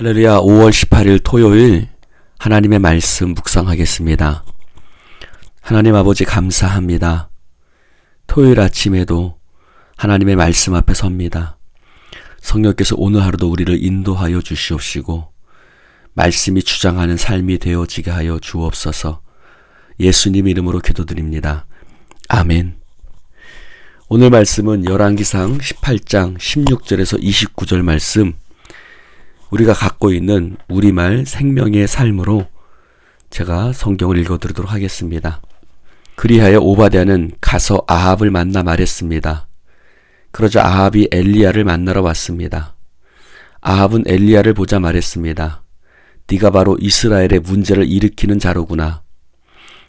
할렐루야. 5월 18일 토요일 하나님의 말씀 묵상하겠습니다. 하나님 아버지 감사합니다. 토요일 아침에도 하나님의 말씀 앞에 섭니다. 성령께서 오늘 하루도 우리를 인도하여 주시옵시고 말씀이 주장하는 삶이 되어지게 하여 주옵소서. 예수님 이름으로 기도드립니다. 아멘. 오늘 말씀은 열왕기상 18장 16절에서 29절 말씀, 우리가 갖고 있는 우리말 생명의 삶으로 제가 성경을 읽어드리도록 하겠습니다. 그리하여 오바댜는 가서 아합을 만나 말했습니다. 그러자 아합이 엘리야를 만나러 왔습니다. 아합은 엘리야를 보자 말했습니다. 네가 바로 이스라엘의 문제를 일으키는 자로구나.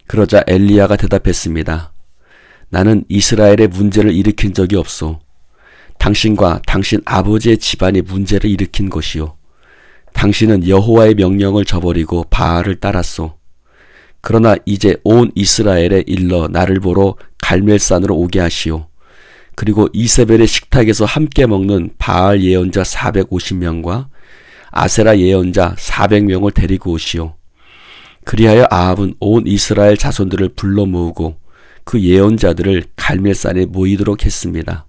그러자 엘리야가 대답했습니다. 나는 이스라엘의 문제를 일으킨 적이 없소. 당신과 당신 아버지의 집안이 문제를 일으킨 것이요. 당신은 여호와의 명령을 저버리고 바알을 따랐소. 그러나 이제 온 이스라엘에 일러 나를 보러 갈멜산으로 오게 하시오. 그리고 이세벨의 식탁에서 함께 먹는 바알 예언자 450명과 아세라 예언자 400명을 데리고 오시오. 그리하여 아합은 온 이스라엘 자손들을 불러 모으고 그 예언자들을 갈멜산에 모이도록 했습니다.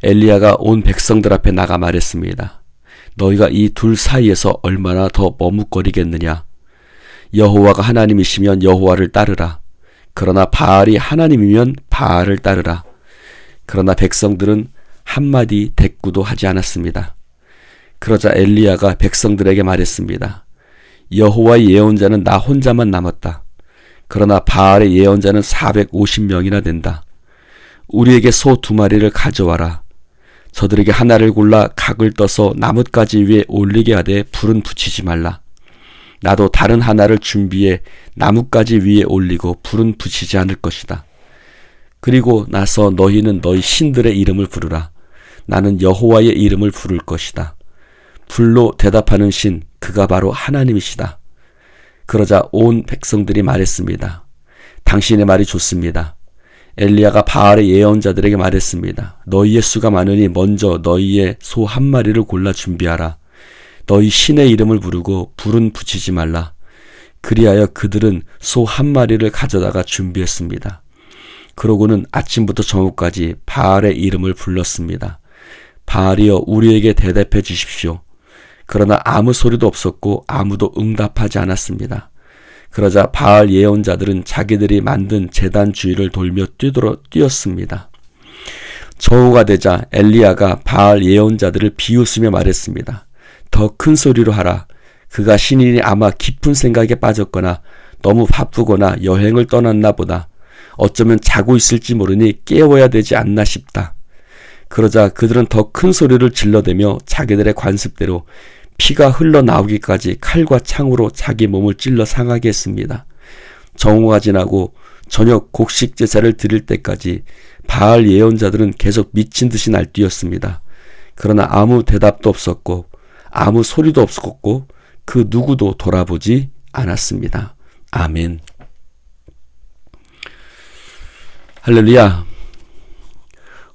엘리야가 온 백성들 앞에 나가 말했습니다. 너희가 이 둘 사이에서 얼마나 더 머뭇거리겠느냐. 여호와가 하나님이시면 여호와를 따르라. 그러나 바알이 하나님이면 바알을 따르라. 그러나 백성들은 한마디 대꾸도 하지 않았습니다. 그러자 엘리야가 백성들에게 말했습니다. 여호와의 예언자는 나 혼자만 남았다. 그러나 바알의 예언자는 450명이나 된다. 우리에게 소 2마리를 가져와라. 저들에게 하나를 골라 각을 떠서 나뭇가지 위에 올리게 하되 불은 붙이지 말라. 나도 다른 하나를 준비해 나뭇가지 위에 올리고 불은 붙이지 않을 것이다. 그리고 나서 너희는 너희 신들의 이름을 부르라. 나는 여호와의 이름을 부를 것이다. 불로 대답하는 신, 그가 바로 하나님이시다. 그러자 온 백성들이 말했습니다. 당신의 말이 좋습니다. 엘리야가 바알의 예언자들에게 말했습니다. 너희의 수가 많으니 먼저 너희의 소 1마리를 골라 준비하라. 너희 신의 이름을 부르고 불은 붙이지 말라. 그리하여 그들은 소 1마리를 가져다가 준비했습니다. 그러고는 아침부터 저녁까지 바알의 이름을 불렀습니다. 바알이여 우리에게 대답해 주십시오. 그러나 아무 소리도 없었고 아무도 응답하지 않았습니다. 그러자 바알 예언자들은 자기들이 만든 제단 주위를 돌며 뛰었습니다. 저우가 되자 엘리야가 바알 예언자들을 비웃으며 말했습니다. 더 큰 소리로 하라. 그가 신인이 아마 깊은 생각에 빠졌거나 너무 바쁘거나 여행을 떠났나 보다. 어쩌면 자고 있을지 모르니 깨워야 되지 않나 싶다. 그러자 그들은 더 큰 소리를 질러대며 자기들의 관습대로 피가 흘러나오기까지 칼과 창으로 자기 몸을 찔러 상하게 했습니다. 정오가 지나고 저녁 곡식 제사를 드릴 때까지 바알 예언자들은 계속 미친 듯이 날뛰었습니다. 그러나 아무 대답도 없었고 아무 소리도 없었고 그 누구도 돌아보지 않았습니다. 아멘. 할렐루야.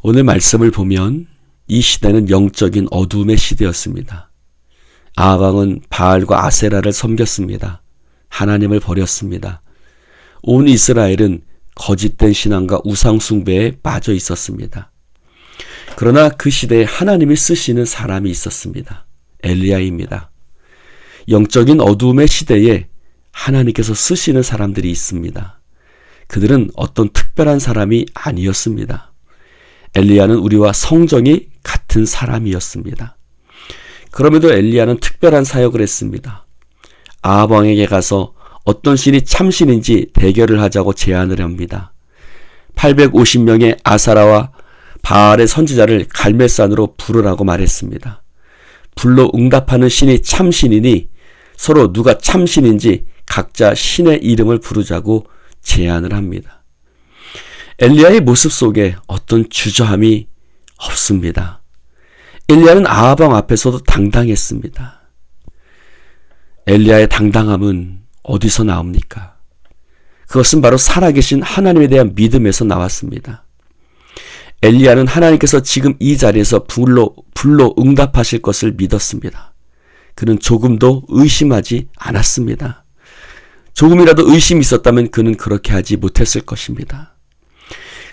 오늘 말씀을 보면 이 시대는 영적인 어두움의 시대였습니다. 아합 왕은 바알과 아세라를 섬겼습니다. 하나님을 버렸습니다. 온 이스라엘은 거짓된 신앙과 우상 숭배에 빠져 있었습니다. 그러나 그 시대에 하나님이 쓰시는 사람이 있었습니다. 엘리야입니다. 영적인 어두움의 시대에 하나님께서 쓰시는 사람들이 있습니다. 그들은 어떤 특별한 사람이 아니었습니다. 엘리야는 우리와 성정이 같은 사람이었습니다. 그럼에도 엘리야는 특별한 사역을 했습니다. 아합 왕에게 가서 어떤 신이 참신인지 대결을 하자고 제안을 합니다. 850명의 아사라와 바알의 선지자를 갈멜산으로 부르라고 말했습니다. 불로 응답하는 신이 참신이니 서로 누가 참신인지 각자 신의 이름을 부르자고 제안을 합니다. 엘리야의 모습 속에 어떤 주저함이 없습니다. 엘리야는 아합 왕 앞에서도 당당했습니다. 엘리야의 당당함은 어디서 나옵니까? 그것은 바로 살아계신 하나님에 대한 믿음에서 나왔습니다. 엘리야는 하나님께서 지금 이 자리에서 불로 응답하실 것을 믿었습니다. 그는 조금도 의심하지 않았습니다. 조금이라도 의심이 있었다면 그는 그렇게 하지 못했을 것입니다.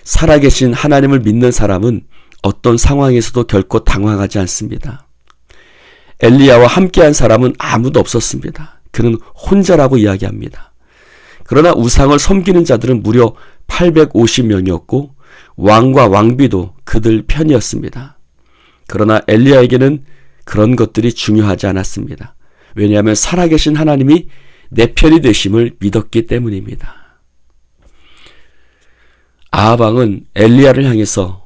살아계신 하나님을 믿는 사람은 어떤 상황에서도 결코 당황하지 않습니다. 엘리야와 함께한 사람은 아무도 없었습니다. 그는 혼자라고 이야기합니다. 그러나 우상을 섬기는 자들은 무려 850명이었고 왕과 왕비도 그들 편이었습니다. 그러나 엘리야에게는 그런 것들이 중요하지 않았습니다. 왜냐하면 살아계신 하나님이 내 편이 되심을 믿었기 때문입니다. 아합 왕은 엘리야를 향해서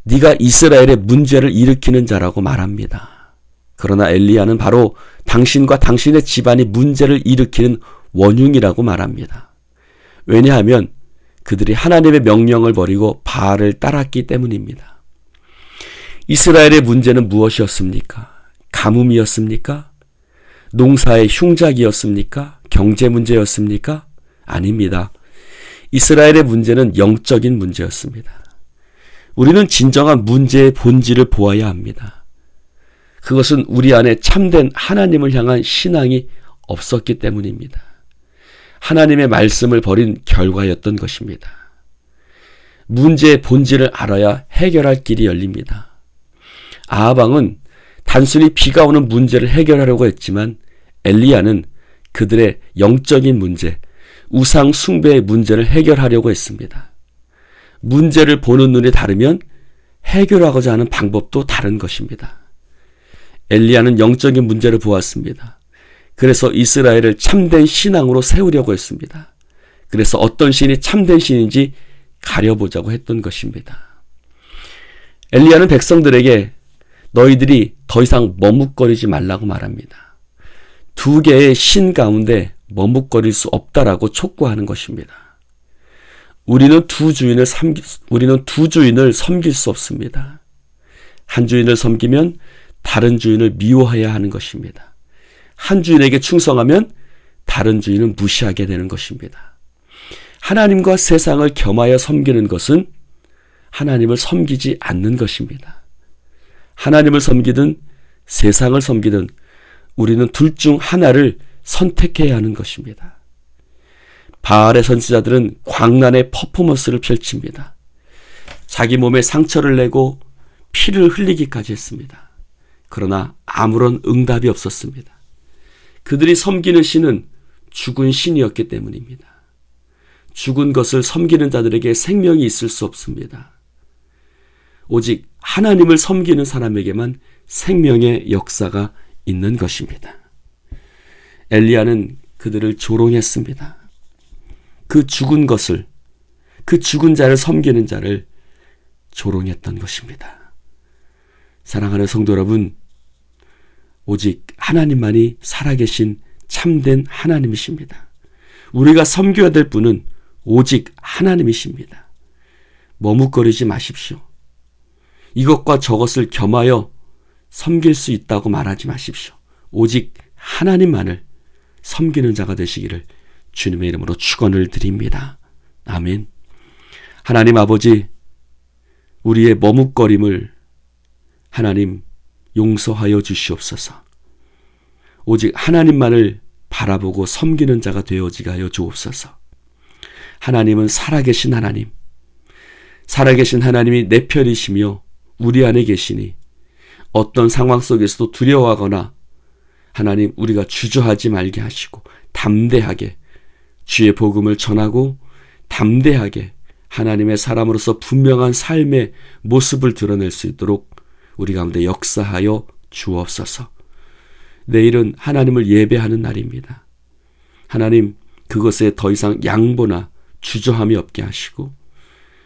네가 이스라엘의 문제를 일으키는 자라고 말합니다. 그러나 엘리야는 바로 당신과 당신의 집안이 문제를 일으키는 원흉이라고 말합니다. 왜냐하면 그들이 하나님의 명령을 버리고 바알을 따랐기 때문입니다. 이스라엘의 문제는 무엇이었습니까? 가뭄이었습니까? 농사의 흉작이었습니까? 경제 문제였습니까? 아닙니다. 이스라엘의 문제는 영적인 문제였습니다. 우리는 진정한 문제의 본질을 보아야 합니다. 그것은 우리 안에 참된 하나님을 향한 신앙이 없었기 때문입니다. 하나님의 말씀을 버린 결과였던 것입니다. 문제의 본질을 알아야 해결할 길이 열립니다. 아합 왕은 단순히 비가 오는 문제를 해결하려고 했지만 엘리야는 그들의 영적인 문제, 우상 숭배의 문제를 해결하려고 했습니다. 문제를 보는 눈이 다르면 해결하고자 하는 방법도 다른 것입니다. 엘리야는 영적인 문제를 보았습니다. 그래서 이스라엘을 참된 신앙으로 세우려고 했습니다. 그래서 어떤 신이 참된 신인지 가려보자고 했던 것입니다. 엘리야는 백성들에게 너희들이 더 이상 머뭇거리지 말라고 말합니다. 두 개의 신 가운데 머뭇거릴 수 없다라고 촉구하는 것입니다. 우리는 두 주인을 섬길 수 없습니다. 한 주인을 섬기면 다른 주인을 미워해야 하는 것입니다. 한 주인에게 충성하면 다른 주인은 무시하게 되는 것입니다. 하나님과 세상을 겸하여 섬기는 것은 하나님을 섬기지 않는 것입니다. 하나님을 섬기든 세상을 섬기든 우리는 둘 중 하나를 선택해야 하는 것입니다. 바알의 선지자들은 광란의 퍼포먼스를 펼칩니다. 자기 몸에 상처를 내고 피를 흘리기까지 했습니다. 그러나 아무런 응답이 없었습니다. 그들이 섬기는 신은 죽은 신이었기 때문입니다. 죽은 것을 섬기는 자들에게 생명이 있을 수 없습니다. 오직 하나님을 섬기는 사람에게만 생명의 역사가 있는 것입니다. 엘리야는 그들을 조롱했습니다. 그 죽은 것을, 그 죽은 자를 섬기는 자를 조롱했던 것입니다. 사랑하는 성도 여러분, 오직 하나님만이 살아계신 참된 하나님이십니다. 우리가 섬겨야 될 분은 오직 하나님이십니다. 머뭇거리지 마십시오. 이것과 저것을 겸하여 섬길 수 있다고 말하지 마십시오. 오직 하나님만을 섬기는 자가 되시기를 주님의 이름으로 축원을 드립니다. 아멘. 하나님 아버지, 우리의 머뭇거림을 하나님 용서하여 주시옵소서. 오직 하나님만을 바라보고 섬기는 자가 되어지게 하여 주옵소서. 하나님은 살아계신 하나님, 살아계신 하나님이 내 편이시며 우리 안에 계시니 어떤 상황 속에서도 두려워하거나 하나님 우리가 주저하지 말게 하시고 담대하게 주의 복음을 전하고 담대하게 하나님의 사람으로서 분명한 삶의 모습을 드러낼 수 있도록 우리 가운데 역사하여 주옵소서. 내일은 하나님을 예배하는 날입니다. 하나님, 그것에 더 이상 양보나 주저함이 없게 하시고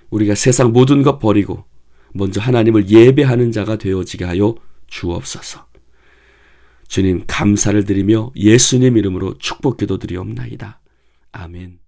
우리가 세상 모든 것 버리고 먼저 하나님을 예배하는 자가 되어지게 하여 주옵소서. 주님, 감사를 드리며 예수님 이름으로 축복 기도드리옵나이다. 아멘.